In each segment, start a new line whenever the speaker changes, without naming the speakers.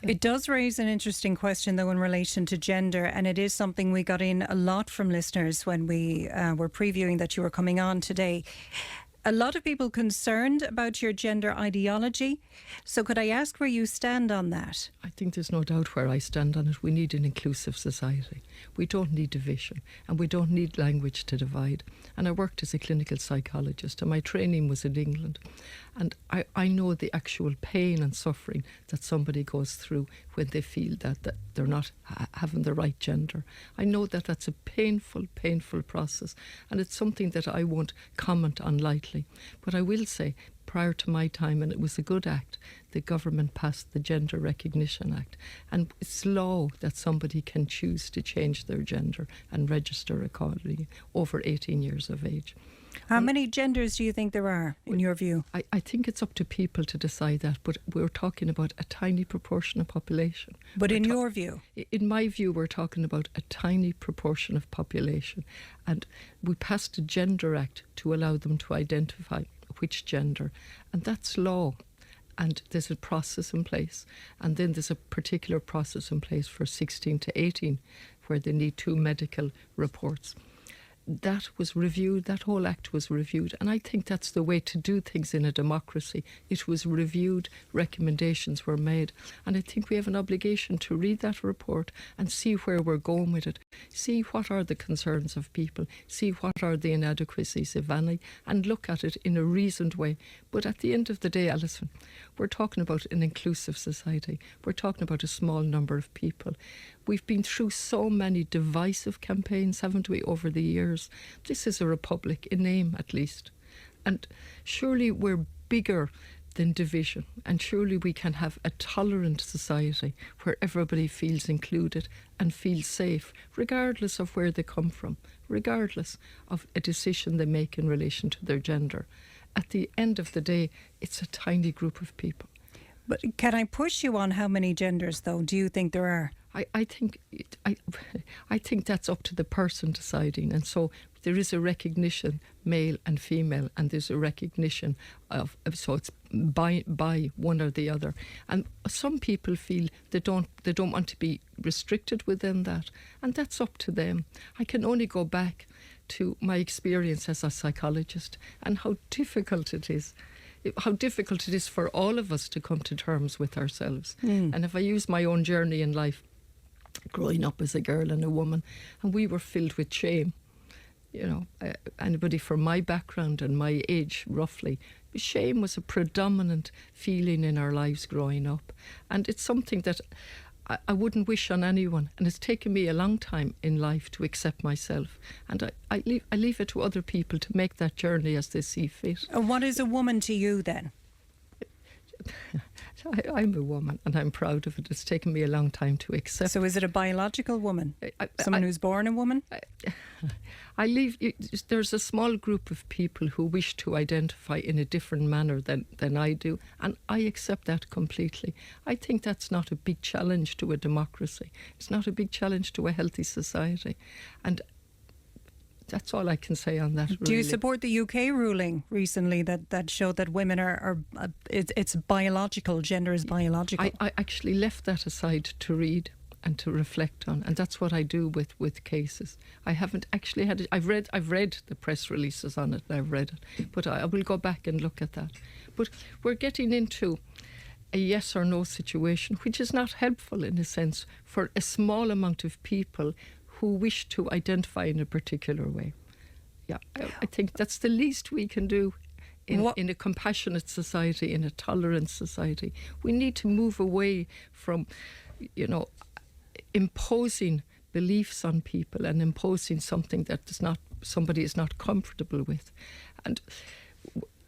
It does raise an interesting question, though, in relation to gender, and it is something we got in a lot from listeners when we were previewing that you were coming on today. A lot of people concerned about your gender ideology. So could I ask where you stand on that?
I think there's no doubt where I stand on it. We need an inclusive society. We don't need division, and we don't need language to divide. And I worked as a clinical psychologist, and my training was in England. And I know the actual pain and suffering that somebody goes through when they feel that they're not having the right gender. I know that that's a painful, painful process, and it's something that I won't comment on lightly. But I will say, prior to my time, and it was a good act, the government passed the Gender Recognition Act. And it's law that somebody can choose to change their gender and register accordingly over 18 years of age.
How many genders do you think there are, in your view?
I think it's up to people to decide that, but we're talking about a tiny proportion of population.
But in your view?
In my view, we're talking about a tiny proportion of population. And we passed a Gender Act to allow them to identify which gender. And that's law. And there's a process in place. And then there's a particular process in place for 16 to 18, where they need 2 medical reports. That was reviewed, that whole act was reviewed, and I think that's the way to do things in a democracy. It was reviewed, recommendations were made, and I think we have an obligation to read that report and see where we're going with it, see what are the concerns of people, see what are the inadequacies, if any, and look at it in a reasoned way. But at the end of the day, Alison, we're talking about an inclusive society. We're talking about a small number of people. We've been through so many divisive campaigns, haven't we, over the years? This is a republic, in name at least. And surely we're bigger than division. And surely we can have a tolerant society where everybody feels included and feels safe, regardless of where they come from, regardless of a decision they make in relation to their gender. At the end of the day, it's a tiny group of people.
But can I push you on how many genders, though, do you think there are?
I think that's up to the person deciding, and so there is a recognition, male and female, and there's a recognition of so it's by one or the other. And some people feel they don't want to be restricted within that, and that's up to them. I can only go back to my experience as a psychologist and how difficult it is. How difficult it is for all of us to come to terms with ourselves. And if I use my own journey in life, growing up as a girl and a woman, and we were filled with shame. You know, anybody from my background and my age, roughly, shame was a predominant feeling in our lives growing up. And it's something that I wouldn't wish on anyone. And it's taken me a long time in life to accept myself. And I leave it to other people to make that journey as they see fit.
And what is a woman to you then?
I'm a woman and I'm proud of it. It's taken me a long time to accept.
So is it a biological woman? Someone who's born a woman?
There's a small group of people who wish to identify in a different manner than I do, and I accept that completely. I think that's not a big challenge to a democracy. It's not a big challenge to a healthy society. And that's all I can say on that.
Do you support the UK ruling recently that showed that women are it's biological, gender is biological?
I actually left that aside to read and to reflect on, and that's what I do with cases. I haven't actually had it. I've read the press releases on it, and I've read it, but I will go back and look at that. But we're getting into a yes or no situation, which is not helpful in a sense for a small amount of people who wish to identify in a particular way. Yeah, I think that's the least we can do in a compassionate society, in a tolerant society. We need to move away from, imposing beliefs on people and imposing something that somebody is not comfortable with. And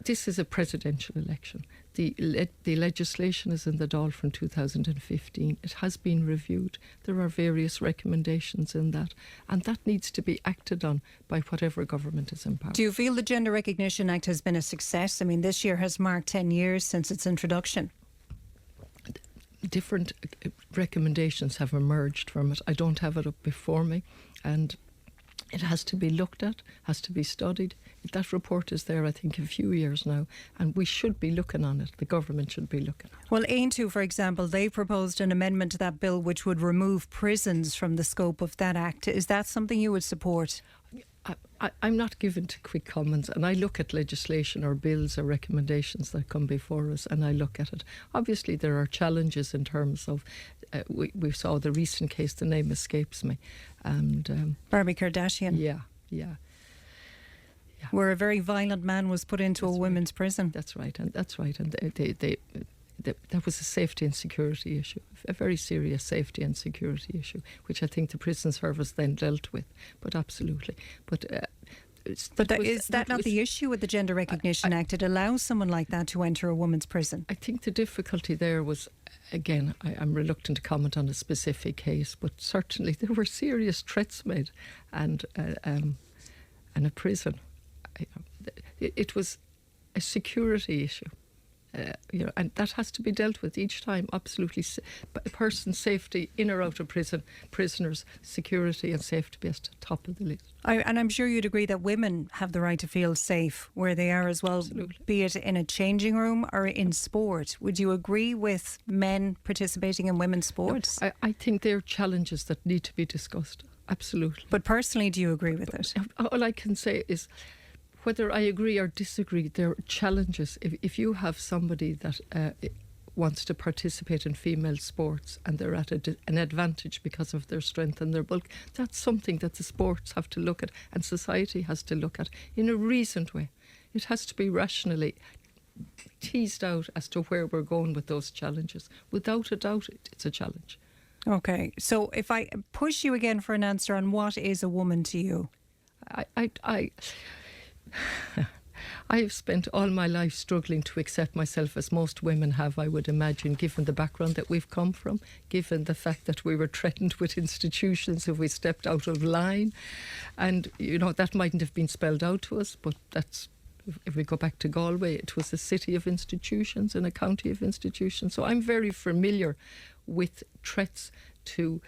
this is a presidential election. The legislation is in the Dáil from 2015. It has been reviewed. There are various recommendations in that, and that needs to be acted on by whatever government is in power.
Do you feel the Gender Recognition Act has been a success? I mean, this year has marked 10 years since its introduction.
Different recommendations have emerged from it. I don't have it up before me, and It has to be looked at, has to be studied. That report is there, I think, a few years now, and we should be looking on it. The government should be looking at it.
Well, Aintu, for example, they proposed an amendment to that bill which would remove prisons from the scope of that act. Is that something you would support?
I'm not given to quick comments, and I look at legislation or bills or recommendations that come before us, and I look at it. Obviously, there are challenges in terms of, we saw the recent case, the name escapes me, and
Barbie Kardashian.
Yeah.
Where a very violent man was put into a women's prison.
That's right, and that was a safety and security issue, a very serious safety and security issue, which I think the prison service then dealt with. But absolutely, is
that not the issue with the Gender Recognition Act? It allows someone like that to enter a woman's prison.
I think the difficulty there was, again, I'm reluctant to comment on a specific case, but certainly there were serious threats made, and a prison. It was a security issue. And that has to be dealt with each time, absolutely. A person's safety in or out of prison, prisoners' security and safety be at the top of the list.
And I'm sure you'd agree that women have the right to feel safe where they are as well,
Absolutely.
Be it in a changing room or in sport. Would you agree with men participating in women's sports?
I think there are challenges that need to be discussed, absolutely.
But personally, do you agree with it?
All I can say is, whether I agree or disagree, there are challenges. If you have somebody that wants to participate in female sports and they're at an advantage because of their strength and their bulk, that's something that the sports have to look at and society has to look at in a reasoned way. It has to be rationally teased out as to where we're going with those challenges. Without a doubt, it's a challenge.
Okay, so if I push you again for an answer on what is a woman to you? I have spent all my life struggling to accept myself, as most women have, I would imagine, given the background that we've come from, given the fact that we were threatened with institutions if we stepped out of line. And, that mightn't have been spelled out to us, but that's, if we go back to Galway, it was a city of institutions and a county of institutions. So I'm very familiar with threats to...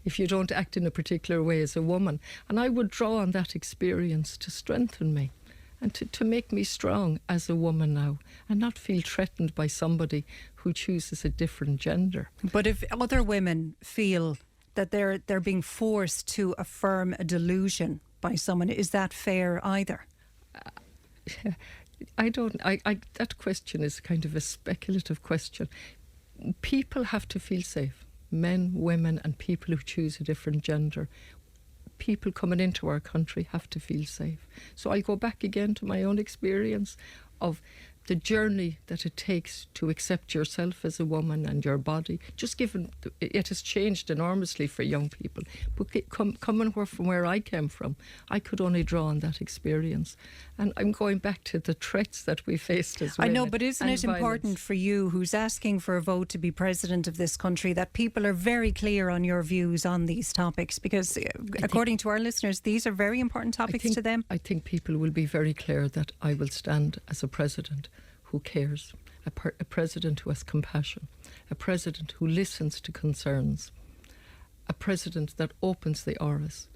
If you don't act in a particular way as a woman. And I would draw on that experience to strengthen me and to make me strong as a woman now and not feel threatened by somebody who chooses a different gender. But if other women feel that they're being forced to affirm a delusion by someone, is that fair either?
That question is kind of a speculative question. People have to feel safe. Men, women and people who choose a different gender. People coming into our country have to feel safe. So I'll go back again to my own experience of the journey that it takes to accept yourself as a woman and your body. Just given it has changed enormously for young people. But coming from where I came from, I could only draw on that experience. And I'm going back to the threats that we faced as women.
I know, but isn't it important for you, who's asking for a vote to be president of this country, that people are very clear on your views on these topics? Because according to our listeners, these are very important topics to them.
I think people will be very clear that I will stand as a president who cares, a president who has compassion, a president who listens to concerns, a president that opens the iris,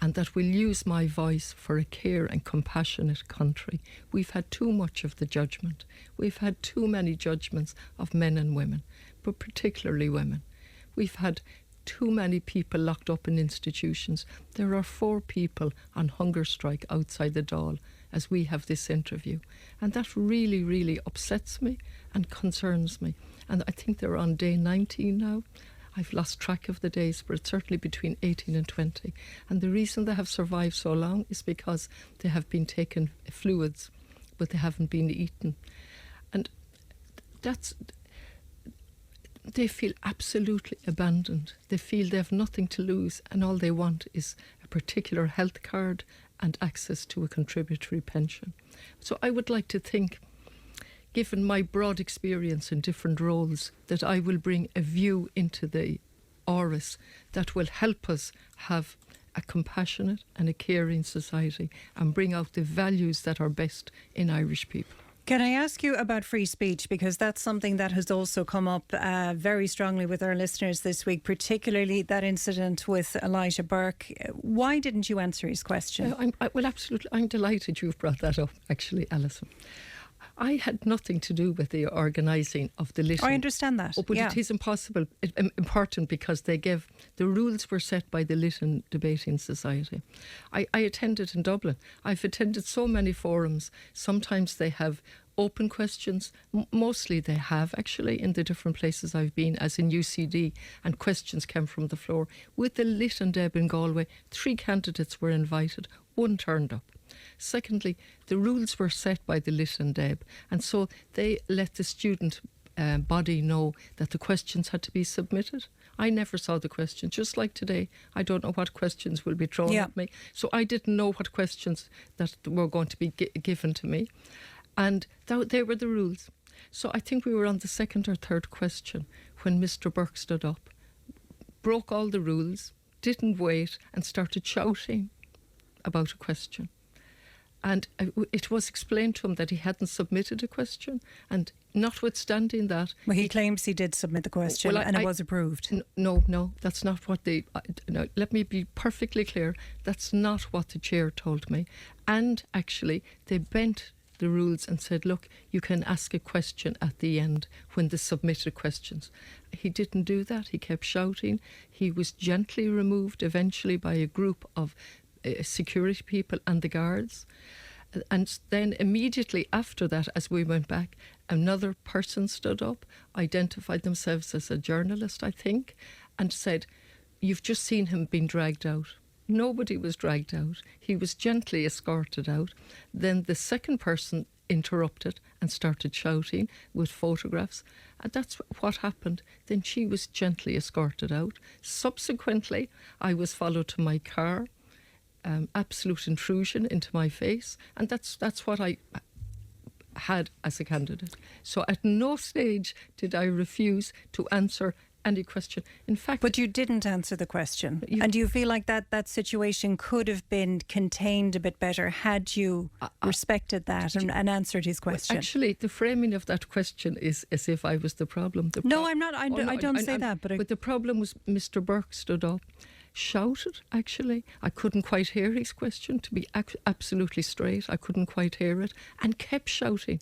and that will use my voice for a care and compassionate country. We've had too much of the judgment. We've had too many judgments of men and women, but particularly women. We've had too many people locked up in institutions. There are 4 people on hunger strike outside the Dáil as we have this interview. And that really, really upsets me and concerns me. And I think they're on day 19 now. I've lost track of the days, but it's certainly between 18 and 20. And the reason they have survived so long is because they have been taken fluids, but they haven't been eaten. And they feel absolutely abandoned. They feel they have nothing to lose, and all they want is a particular health card and access to a contributory pension. So I would like to think, given my broad experience in different roles, that I will bring a view into the Áras that will help us have a compassionate and a caring society and bring out the values that are best in Irish people.
Can I ask you about free speech? Because that's something that has also come up very strongly with our listeners this week, particularly that incident with Elijah Burke. Why didn't you answer his question?
Well, absolutely. I'm delighted you've brought that up, actually, Alison. I had nothing to do with the organising of the Lytton.
I understand that.
Oh, but it is important because the rules were set by the Lytton Debating Society. I attended in Dublin. I've attended so many forums. Sometimes they have open questions. Mostly they have, actually, in the different places I've been, as in UCD, and questions came from the floor. With the Lytton Deb in Galway, 3 candidates were invited, 1 turned up. Secondly, the rules were set by the Lytton Deb, and so they let the student body know that the questions had to be submitted. I never saw the questions, just like today. I don't know what questions will be thrown at me. So I didn't know what questions that were going to be given to me. And they were the rules. So I think we were on the 2nd or 3rd question when Mr. Burke stood up, broke all the rules, didn't wait, and started shouting about a question. And it was explained to him that he hadn't submitted a question, and notwithstanding that...
Well, he claims he did submit the question, and it was approved.
No, that's not what no, let me be perfectly clear. That's not what the chair told me. And actually, they bent the rules and said, look, you can ask a question at the end when the submitted questions. He didn't do that. He kept shouting. He was gently removed eventually by a group of security people and the guards. And then immediately after that, as we went back, another person stood up, identified themselves as a journalist, I think, and said, you've just seen him being dragged out. Nobody was dragged out. He was gently escorted out. Then the second person interrupted and started shouting with photographs. And that's what happened. Then she was gently escorted out. Subsequently, I was followed to my car. Absolute intrusion into my face, and that's what I had as a candidate. So at no stage did I refuse to answer any question. In fact,
but you didn't answer the question, and do you feel like that situation could have been contained a bit better had you respected that and answered his question?
Well, actually, the framing of that question is as if I was the problem.
No, I'm not. I don't say that. But
the problem was Mr. Burke stood up, shouted, actually. I couldn't quite hear his question, to be absolutely straight. I couldn't quite hear it, and kept shouting.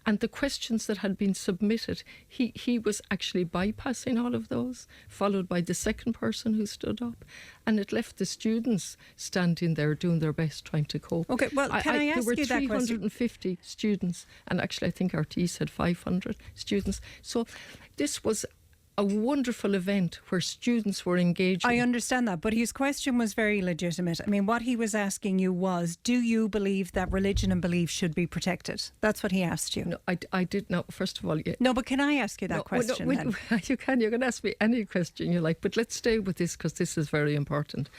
And the questions that had been submitted, he was actually bypassing all of those, followed by the second person who stood up. And it left the students standing there doing their best, trying to cope.
Okay, well, can I ask you that question?
There were 350 students, and actually I think RT said 500 students. So this was a wonderful event where students were engaging.
I understand that, but his question was very legitimate. I mean, what he was asking you was, do you believe that religion and belief should be protected? That's what he asked you.
No, I did not. First of all,
no, but can I ask you that question? Then?
You can ask me any question you like, but let's stay with this because this is very important.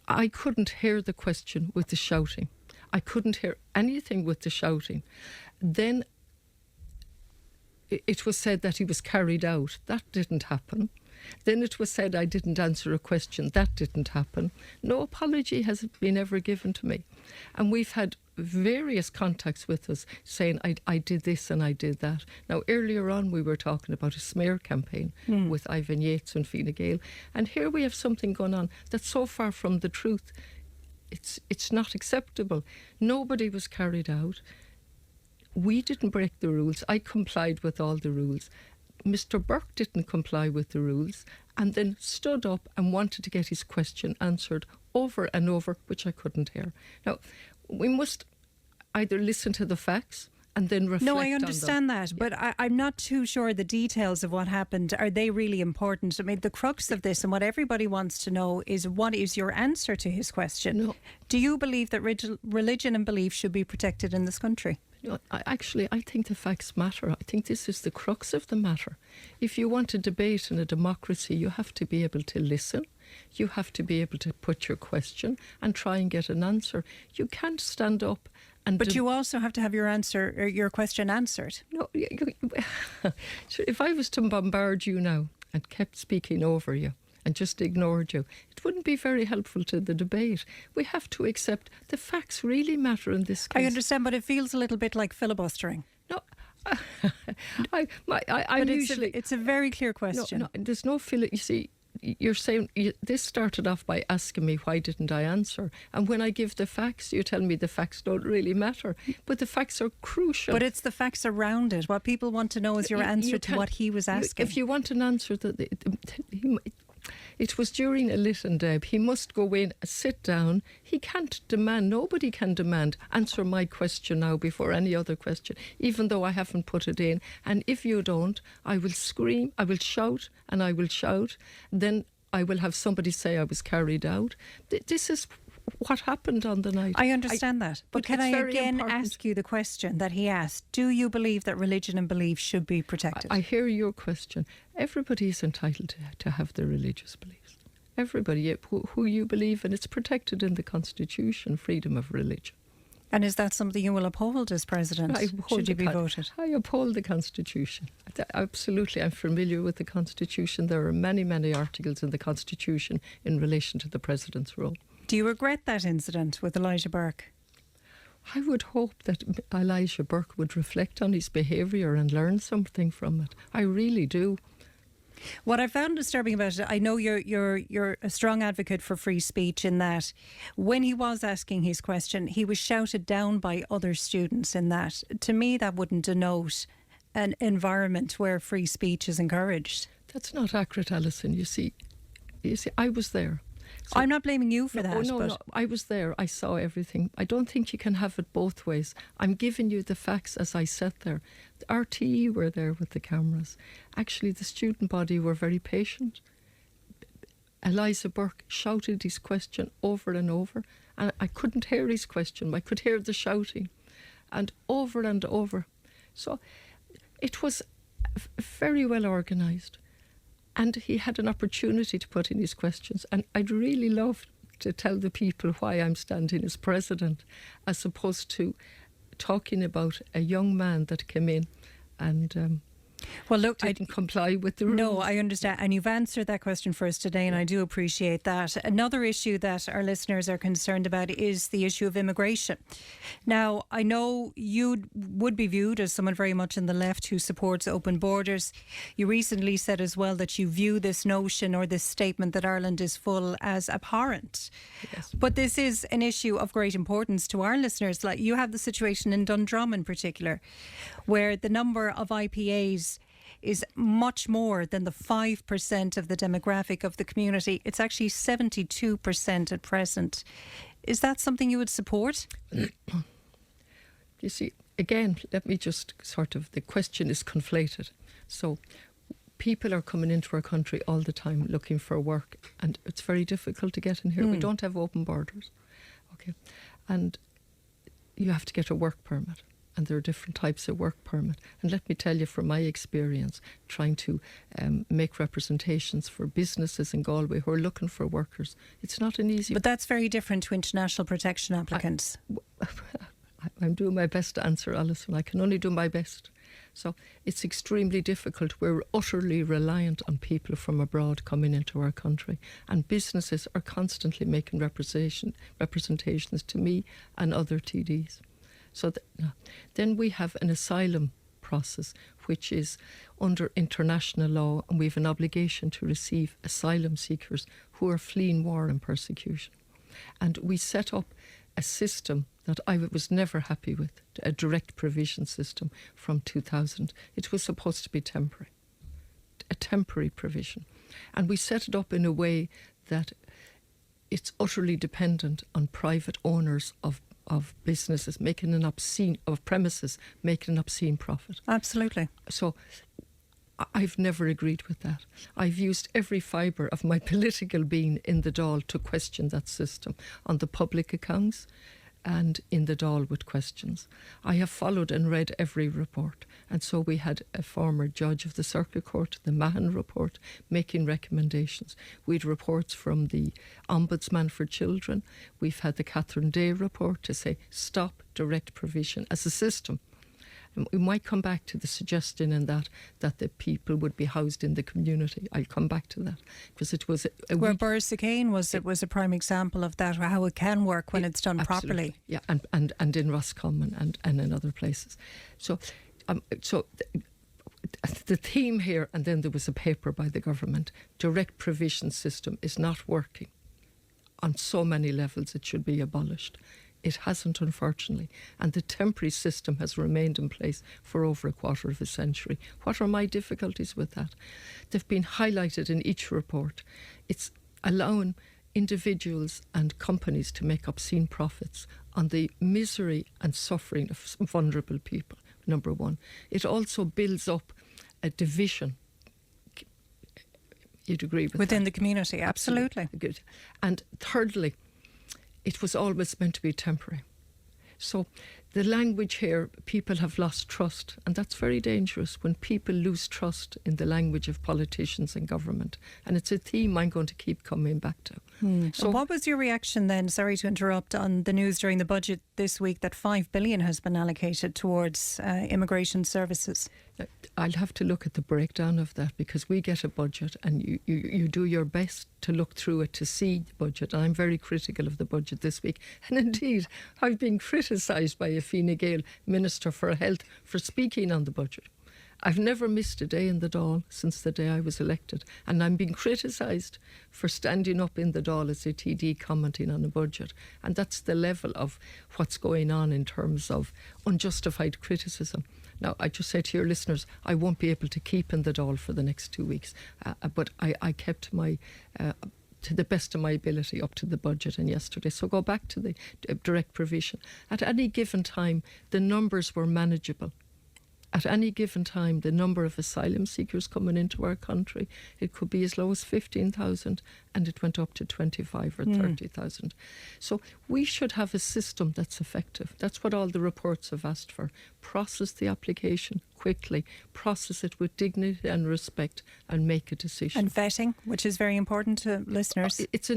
I couldn't hear the question with the shouting. I couldn't hear anything with the shouting. Then it was said that he was carried out. That didn't happen. Then it was said I didn't answer a question. That didn't happen. No apology has been ever given to me. And we've had various contacts with us saying I did this and I did that. Now, earlier on we were talking about a smear campaign with Ivan Yates and Fine Gael. And here we have something going on that's so far from the truth. It's not acceptable. Nobody was carried out. We didn't break the rules. I complied with all the rules. Mr. Burke didn't comply with the rules and then stood up and wanted to get his question answered over and over, which I couldn't hear. Now, we must either listen to the facts and then reflect on them.
No, I understand that, but I'm not too sure the details of what happened. Are they really important? I mean, the crux of this and what everybody wants to know is what is your answer to his question?
No.
Do you believe that religion and belief should be protected in this country?
No, I think the facts matter. I think this is the crux of the matter. If you want to debate in a democracy, you have to be able to listen. You have to be able to put your question and try and get an answer. You can't stand up and...
But you also have to have your answer or your question answered.
No, if I was to bombard you now and kept speaking over you and just ignored you, it wouldn't wouldn't be very helpful to the debate. We have to accept the facts really matter in this case.
I understand, but it feels a little bit like filibustering.
No, I'm usually...
It's a very clear question.
No, there's no you see, you're saying this started off by asking me why didn't I answer, and when I give the facts you tell me the facts don't really matter, but the facts are crucial.
But it's the facts around it. What people want to know is your answer to what he was asking.
If you want an answer it was during a lit and deb. He must go in, sit down. He can't demand, nobody can demand, answer my question now before any other question, even though I haven't put it in. And if you don't, I will scream, I will shout, and I will shout. Then I will have somebody say I was carried out. This is what happened on the night.
I understand that. But can I again ask you the question that he asked? Do you believe that religion and belief should be protected?
I hear your question. Everybody is entitled to have their religious beliefs. Everybody, who you believe in, it's protected in the Constitution, freedom of religion.
And is that something you will uphold as President, should you be voted?
I uphold the Constitution. Absolutely, I'm familiar with the Constitution. There are many, many articles in the Constitution in relation to the President's role.
Do you regret that incident with Elijah Burke?
I would hope that Elijah Burke would reflect on his behaviour and learn something from it. I really do.
What I found disturbing about it, I know you're a strong advocate for free speech, in that when he was asking his question, he was shouted down by other students in that. To me, that wouldn't denote an environment where free speech is encouraged.
That's not accurate, Alison. You see, I was there. So,
I'm not blaming you for that.
No, I was there. I saw everything. I don't think you can have it both ways. I'm giving you the facts as I sat there. The RTE were there with the cameras. Actually, the student body were very patient. Elijah Burke shouted his question over and over, and I couldn't hear his question. I could hear the shouting, and over. So it was very well organised. And he had an opportunity to put in his questions. And I'd really love to tell the people why I'm standing as president, as opposed to talking about a young man that came in and
well, look,
didn't comply with the rules.
No, I understand. And you've answered that question for us today, and I do appreciate that. Another issue that our listeners are concerned about is the issue of immigration. Now, I know you would be viewed as someone very much in the left who supports open borders. You recently said as well that you view this notion or this statement that Ireland is full as abhorrent.
Yes.
But this is an issue of great importance to our listeners. Like, you have the situation in Dundrum in particular, where the number of IPAs is much more than the 5% of the demographic of the community. It's actually 72% at present. Is that something you would support?
You see, again, let me just the question is conflated. So people are coming into our country all the time looking for work, and it's very difficult to get in here. We don't have open borders. Okay. And you have to get a work permit. And there are different types of work permit. And let me tell you from my experience, trying to make representations for businesses in Galway who are looking for workers, it's not an easy...
But that's very different to international protection applicants.
I'm doing my best to answer, Alison. I can only do my best. So it's extremely difficult. We're utterly reliant on people from abroad coming into our country. And businesses are constantly making representations to me and other TDs. So then we have an asylum process, which is under international law, and we have an obligation to receive asylum seekers who are fleeing war and persecution. And we set up a system that I was never happy with, a direct provision system from 2000. It was supposed to be temporary, a temporary provision. And we set it up in a way that it's utterly dependent on private owners of businesses making an obscene, of premises making an obscene profit.
Absolutely.
So I've never agreed with that. I've used every fibre of my political being in the Dáil to question that system on the public accounts and in the Dáil with questions. I have followed and read every report. And so we had a former judge of the Circuit Court, the Mahon report, making recommendations. We had reports from the Ombudsman for Children. We've had the Catherine Day report to say stop direct provision as a system. And we might come back to the suggestion in that the people would be housed in the community. I'll come back to that because it was
where Burke was a prime example of that, how it can work when it's done
absolutely,
properly.
yeah, and in Roscommon and in other places. So the theme here, and then there was a paper by the government, direct provision system is not working. On so many levels it should be abolished. It hasn't, unfortunately, and the temporary system has remained in place for over a quarter of a century. What are my difficulties with that? They've been highlighted in each report. It's allowing individuals and companies to make obscene profits on the misery and suffering of vulnerable people, number one. It also builds up a division. You'd agree with
within
that?
the community, absolutely.
Good. And thirdly, it was always meant to be temporary. So the language here, people have lost trust, and that's very dangerous when people lose trust in the language of politicians and government. And it's a theme I'm going to keep coming back to.
So what was your reaction then, sorry to interrupt, on the news during the budget this week that $5 billion has been allocated towards immigration services?
I'll have to look at the breakdown of that because we get a budget and you do your best to look through it to see the budget. I'm very critical of the budget this week. And indeed, I've been criticised by a Fine Gael Minister for Health for speaking on the budget. I've never missed a day in the Dáil since the day I was elected, and I'm being criticised for standing up in the Dáil as a TD commenting on a budget. And that's the level of what's going on in terms of unjustified criticism. Now, I just say to your listeners, I won't be able to keep in the Dáil for the next 2 weeks, but I kept my... to the best of my ability up to the budget and yesterday. So go back to the direct provision. At any given time, the numbers were manageable. At any given time, the number of asylum seekers coming into our country, it could be as low as 15,000 and it went up to 25 or 30,000. So we should have a system that's effective. That's what all the reports have asked for. Process the application quickly, process it with dignity and respect and make a decision.
And vetting, which is very important to listeners.
It's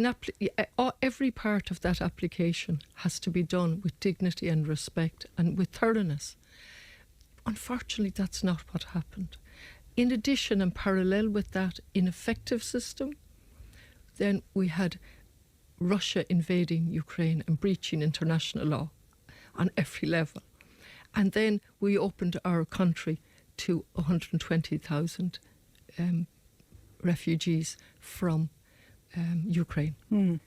every part of that application has to be done with dignity and respect and with thoroughness. Unfortunately, that's not what happened. In addition, and parallel with that ineffective system, then we had Russia invading Ukraine and breaching international law on every level. And then we opened our country to 120,000 refugees from Ukraine.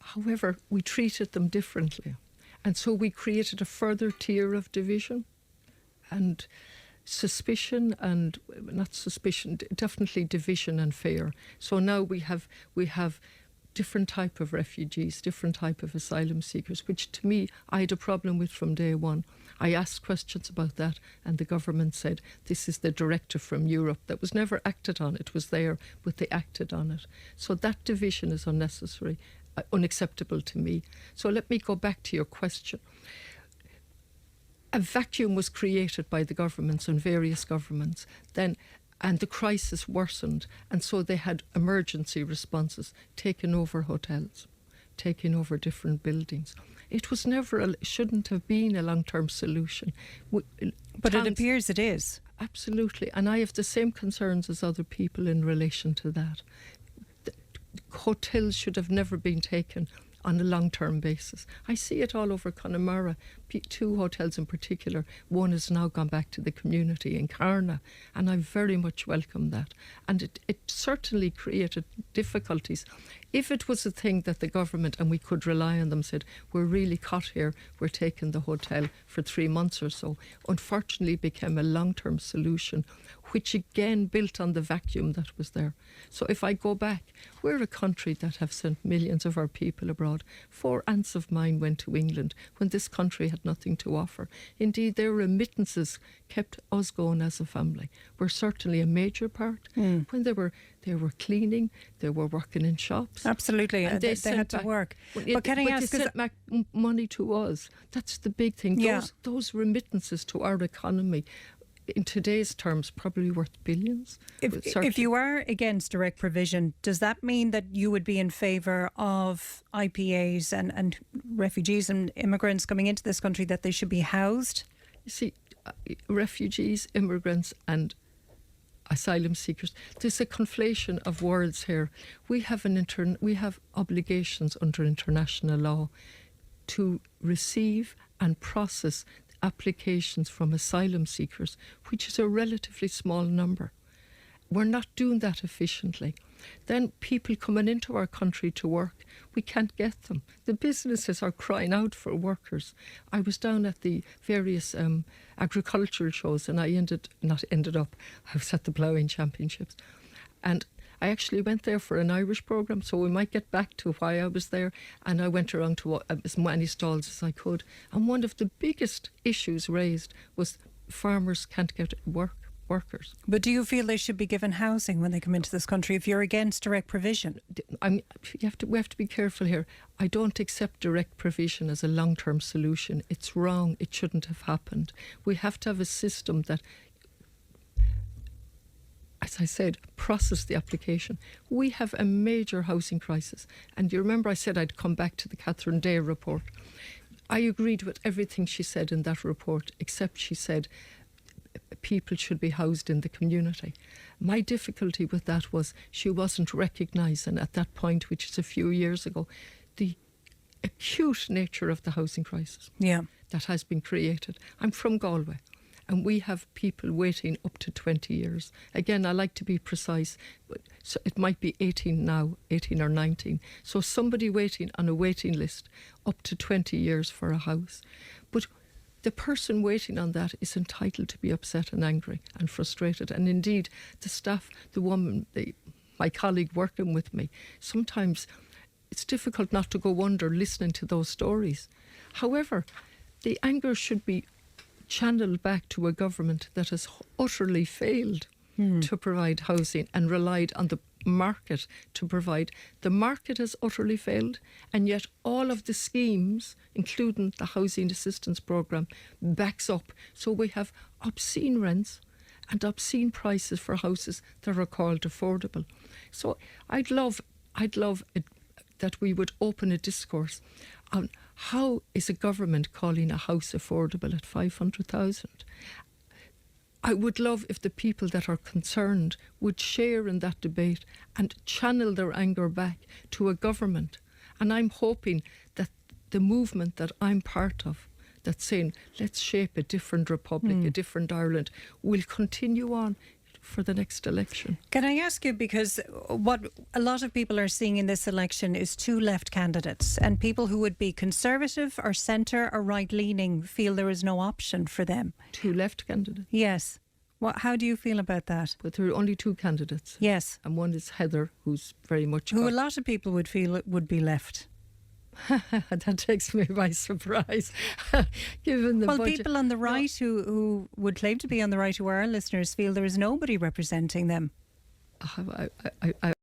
However, we treated them differently. And so we created a further tier of division and suspicion, and not suspicion, definitely division and fear. So now we have different type of refugees, different type of asylum seekers, which to me I had a problem with from day one. I asked questions about that and the government said this is the directive from Europe that was never acted on. It was there, but they acted on it. So that division is unnecessary, unacceptable to me. So let me go back to your question. A vacuum was created by the governments and various governments then, and the crisis worsened, and so they had emergency responses, taking over hotels, taking over different buildings. It was never, shouldn't have been a long-term solution.
But it appears it is.
Absolutely, and I have the same concerns as other people in relation to that. Hotels should have never been taken on a long-term basis. I see it all over Connemara. 2 hotels in particular. One has now gone back to the community in Carna, and I very much welcome that. And it certainly created difficulties. If it was a thing that the government, and we could rely on them, said, we're really caught here, we're taking the hotel for 3 months or so, unfortunately became a long-term solution, which again built on the vacuum that was there. So if I go back, we're a country that have sent millions of our people abroad. 4 aunts of mine went to England when this country had nothing to offer. Indeed, their remittances kept us going as a family. We're certainly a major part. When they were cleaning, they were working in shops.
Absolutely,
and
they had to work. But can I ask,
they sent back money to us. That's the big thing.
Yeah.
Those remittances to our economy, in today's terms, probably worth billions.
If you are against direct provision, does that mean that you would be in favour of IPAs and refugees and immigrants coming into this country, that they should be housed?
You see, refugees, immigrants and asylum seekers. There's a conflation of words here. We have we have obligations under international law to receive and process applications from asylum seekers, which is a relatively small number. We're not doing that efficiently. Then people coming into our country to work, we can't get them. The businesses are crying out for workers. I was down at the various agricultural shows, and I was at the ploughing championships. And I actually went there for an Irish programme, so we might get back to why I was there. And I went around to as many stalls as I could. And one of the biggest issues raised was farmers can't get workers.
But do you feel they should be given housing when they come into this country if you're against direct provision?
We have to be careful here. I don't accept direct provision as a long-term solution. It's wrong. It shouldn't have happened. We have to have a system that, as I said, process the application. We have a major housing crisis. And you remember I said I'd come back to the Catherine Day report. I agreed with everything she said in that report, except she said people should be housed in the community. My difficulty with that was she wasn't recognising at that point, which is a few years ago, the acute nature of the housing crisis that has been created. I'm from Galway, and we have people waiting up to 20 years. Again, I like to be precise, but so it might be 18 now, 18 or 19. So somebody waiting on a waiting list up to 20 years for a house. But the person waiting on that is entitled to be upset and angry and frustrated. And indeed, the staff, the woman, my colleague working with me, sometimes it's difficult not to go under listening to those stories. However, the anger should be channeled back to a government that has utterly failed to provide housing and relied on the market to provide. The market has utterly failed, and yet all of the schemes, including the housing assistance programme, backs up. So we have obscene rents and obscene prices for houses that are called affordable. So I'd love it, that we would open a discourse on how is a government calling a house affordable at 500,000. I would love if the people that are concerned would share in that debate and channel their anger back to a government. And I'm hoping that the movement that I'm part of, that's saying let's shape a different republic, a different Ireland, will continue on for the next election.
Can I ask you, because what a lot of people are seeing in this election is two left candidates, and people who would be conservative or centre or right-leaning feel there is no option for them.
Two left candidates?
Yes. How do you feel about that?
But there are only two candidates.
Yes.
And one is Heather, who's very much...
Who a lot of people would feel would be left.
That takes me by surprise. Given the budget.
People on the right who would claim to be on the right, who are our listeners, feel there is nobody representing them.